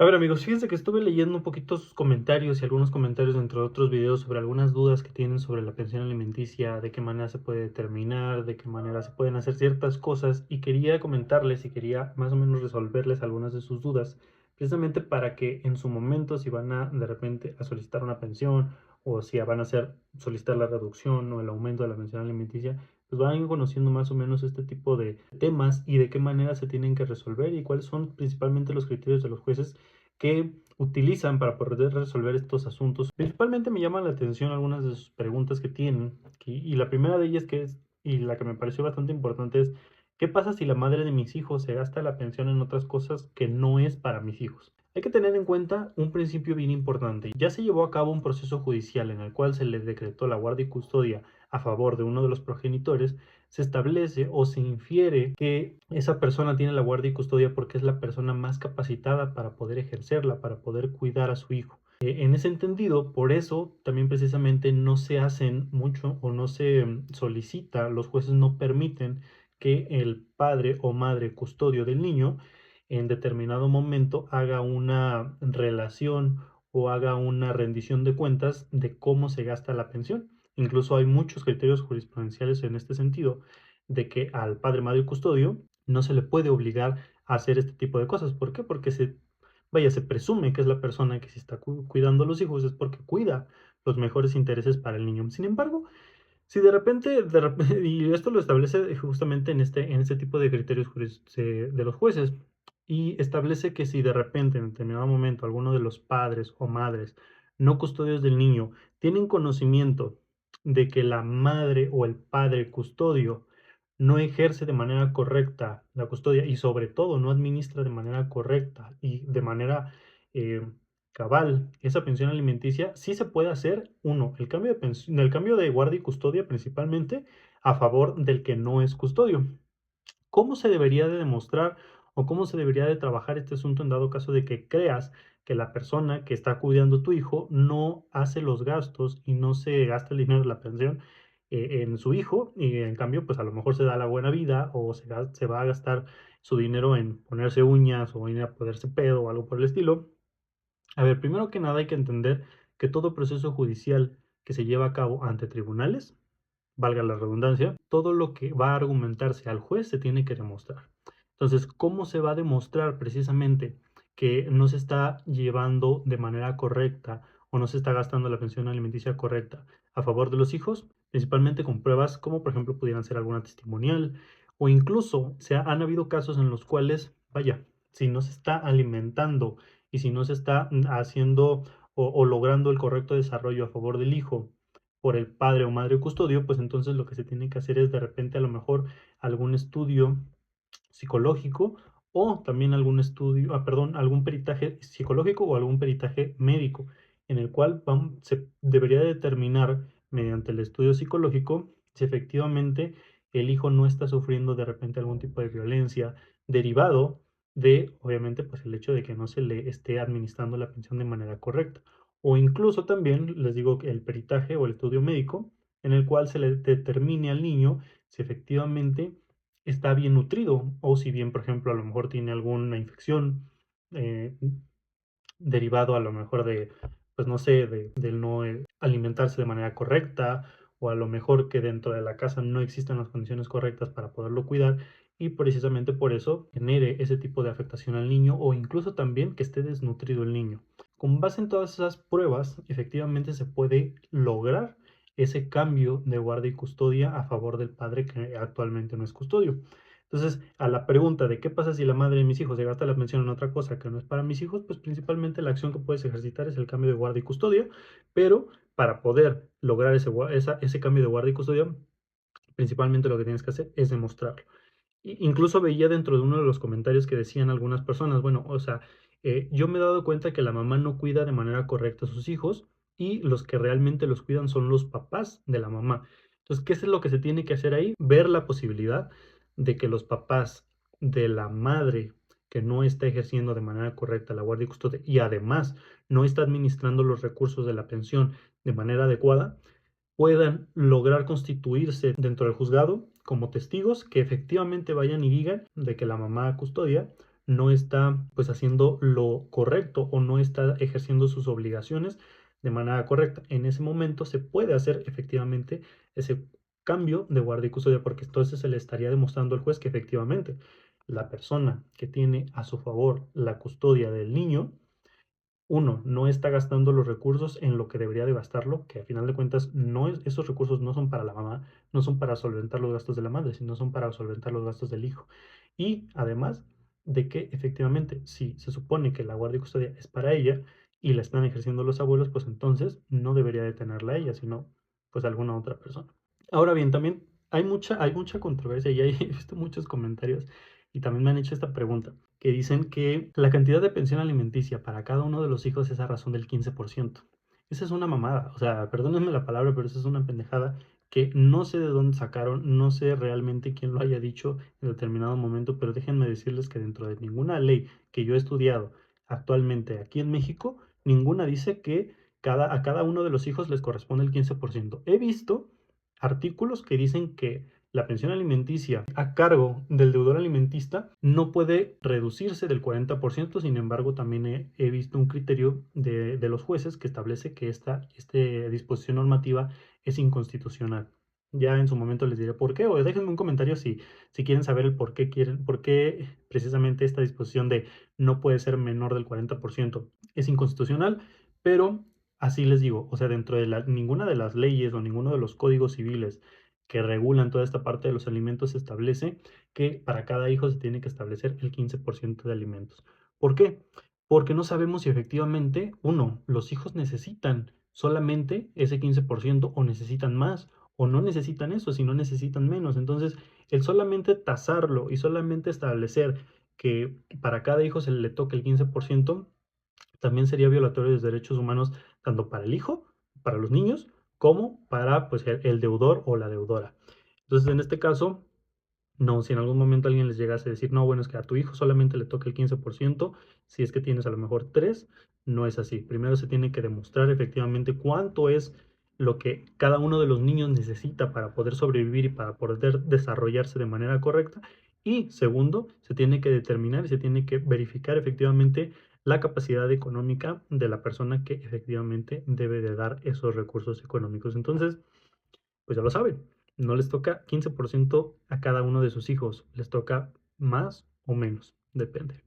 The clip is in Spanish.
A ver, amigos, fíjense que estuve leyendo un poquito sus comentarios y algunos comentarios dentro de otros videos sobre algunas dudas que tienen sobre la pensión alimenticia, de qué manera se puede determinar, de qué manera se pueden hacer ciertas cosas, y quería comentarles y quería más o menos resolverles algunas de sus dudas, precisamente para que en su momento, si van a de repente a solicitar una pensión o si van a hacer solicitar la reducción o el aumento de la pensión alimenticia, pues vayan conociendo más o menos este tipo de temas y de qué manera se tienen que resolver y cuáles son principalmente los criterios de los jueces que utilizan para poder resolver estos asuntos. Principalmente me llaman la atención algunas de sus preguntas que tienen, y la primera de ellas que es, y la que me pareció bastante importante es, ¿qué pasa si la madre de mis hijos se gasta la pensión en otras cosas que no es para mis hijos? Hay que tener en cuenta un principio bien importante. Ya se llevó a cabo un proceso judicial en el cual se le decretó la guardia y custodia a favor de uno de los progenitores. Se establece o se infiere que esa persona tiene la guardia y custodia porque es la persona más capacitada para poder ejercerla, para poder cuidar a su hijo. En ese entendido, por eso también precisamente no se hacen mucho o no se solicita, los jueces no permiten que el padre o madre custodio del niño en determinado momento haga una relación o haga una rendición de cuentas de cómo se gasta la pensión. Incluso hay muchos criterios jurisprudenciales en este sentido, de que al padre, madre y custodio no se le puede obligar a hacer este tipo de cosas. ¿Por qué? Porque se presume que es la persona que si está cuidando a los hijos es porque cuida los mejores intereses para el niño. Sin embargo, si y esto lo establece justamente en este tipo de criterios de los jueces, y establece que si de repente en determinado momento alguno de los padres o madres no custodios del niño tienen conocimiento de que la madre o el padre custodio no ejerce de manera correcta la custodia y sobre todo no administra de manera correcta y de manera eh, cabal esa pensión alimenticia, sí se puede hacer, uno, el cambio de guardia y custodia principalmente a favor del que no es custodio. ¿Cómo se debería de demostrar o cómo se debería de trabajar este asunto en dado caso de que creas que la persona que está cuidando a tu hijo no hace los gastos y no se gasta el dinero de la pensión en su hijo y en cambio pues a lo mejor se da la buena vida o se va a gastar su dinero en ponerse uñas o en a ponerse pedo o algo por el estilo? A ver, primero que nada hay que entender que todo proceso judicial que se lleva a cabo ante tribunales, valga la redundancia, todo lo que va a argumentarse al juez se tiene que demostrar. Entonces, ¿cómo se va a demostrar precisamente que no se está llevando de manera correcta o no se está gastando la pensión alimenticia correcta a favor de los hijos? Principalmente con pruebas como por ejemplo pudieran ser alguna testimonial o incluso han habido casos en los cuales, vaya, si no se está alimentando y si no se está haciendo o logrando el correcto desarrollo a favor del hijo por el padre o madre custodio, pues entonces lo que se tiene que hacer es de repente a lo mejor algún estudio psicológico o también algún estudio, perdón, algún peritaje psicológico o algún peritaje médico, en el cual se debería determinar mediante el estudio psicológico si efectivamente el hijo no está sufriendo de repente algún tipo de violencia derivado de, obviamente, pues el hecho de que no se le esté administrando la pensión de manera correcta. O incluso también, les digo, que el peritaje o el estudio médico, en el cual se le determine al niño si efectivamente está bien nutrido o si bien, por ejemplo, a lo mejor tiene alguna infección eh, derivado a lo mejor de, pues no sé, del no alimentarse de manera correcta o a lo mejor que dentro de la casa no existen las condiciones correctas para poderlo cuidar y precisamente por eso genere ese tipo de afectación al niño o incluso también que esté desnutrido el niño. Con base en todas esas pruebas, efectivamente se puede lograr ese cambio de guardia y custodia a favor del padre que actualmente no es custodio. Entonces, a la pregunta de qué pasa si la madre de mis hijos se gasta la pensión en otra cosa que no es para mis hijos, pues principalmente la acción que puedes ejercitar es el cambio de guardia y custodia, pero para poder lograr ese cambio de guardia y custodia, principalmente lo que tienes que hacer es demostrarlo. Incluso veía dentro de uno de los comentarios que decían algunas personas, bueno, o sea, yo me he dado cuenta que la mamá no cuida de manera correcta a sus hijos y los que realmente los cuidan son los papás de la mamá. Entonces, ¿qué es lo que se tiene que hacer ahí? Ver la posibilidad de que los papás de la madre que no está ejerciendo de manera correcta la guardia y custodia y además no está administrando los recursos de la pensión de manera adecuada, puedan lograr constituirse dentro del juzgado como testigos que efectivamente vayan y digan de que la mamá custodia no está pues haciendo lo correcto o no está ejerciendo sus obligaciones de manera correcta. En ese momento se puede hacer efectivamente ese cambio de guardia y custodia, porque entonces se le estaría demostrando al juez que efectivamente la persona que tiene a su favor la custodia del niño, uno, no está gastando los recursos en lo que debería de gastarlo, que a final de cuentas no es, esos recursos no son para la mamá, no son para solventar los gastos de la madre, sino son para solventar los gastos del hijo. Y además de que efectivamente, si se supone que la guardia y custodia es para ella y la están ejerciendo los abuelos, pues entonces no debería de tenerla ella, sino pues alguna otra persona. Ahora bien, también hay mucha controversia y he visto muchos comentarios y también me han hecho esta pregunta, que dicen que la cantidad de pensión alimenticia para cada uno de los hijos es a razón del 15%. Esa es una mamada, o sea, perdónenme la palabra, pero esa es una pendejada que no sé de dónde sacaron, no sé realmente quién lo haya dicho en determinado momento, pero déjenme decirles que dentro de ninguna ley que yo he estudiado actualmente aquí en México, ninguna dice que a cada uno de los hijos les corresponde el 15%. He visto artículos que dicen que la pensión alimenticia a cargo del deudor alimentista no puede reducirse del 40%. Sin embargo, también he visto un criterio de los jueces que establece que esta disposición normativa es inconstitucional. Ya en su momento les diré por qué, o déjenme un comentario si quieren saber el por qué precisamente esta disposición de no puede ser menor del 40% es inconstitucional, pero así les digo, o sea, dentro de ninguna de las leyes o ninguno de los códigos civiles que regulan toda esta parte de los alimentos establece que para cada hijo se tiene que establecer el 15% de alimentos. ¿Por qué? Porque no sabemos si efectivamente, uno, los hijos necesitan solamente ese 15% o necesitan más, o no necesitan eso, si no necesitan menos. Entonces, el solamente tasarlo y solamente establecer que para cada hijo se le toque el 15%, también sería violatorio de los derechos humanos tanto para el hijo, para los niños, como para pues, el deudor o la deudora. Entonces, en este caso, no, si en algún momento alguien les llegase a decir, no, bueno, es que a tu hijo solamente le toca el 15%, si es que tienes a lo mejor tres, no es así. Primero se tiene que demostrar efectivamente cuánto es lo que cada uno de los niños necesita para poder sobrevivir y para poder desarrollarse de manera correcta. Y segundo, se tiene que determinar y se tiene que verificar efectivamente la capacidad económica de la persona que efectivamente debe de dar esos recursos económicos. Entonces, pues ya lo saben, no les toca 15% a cada uno de sus hijos, les toca más o menos, depende.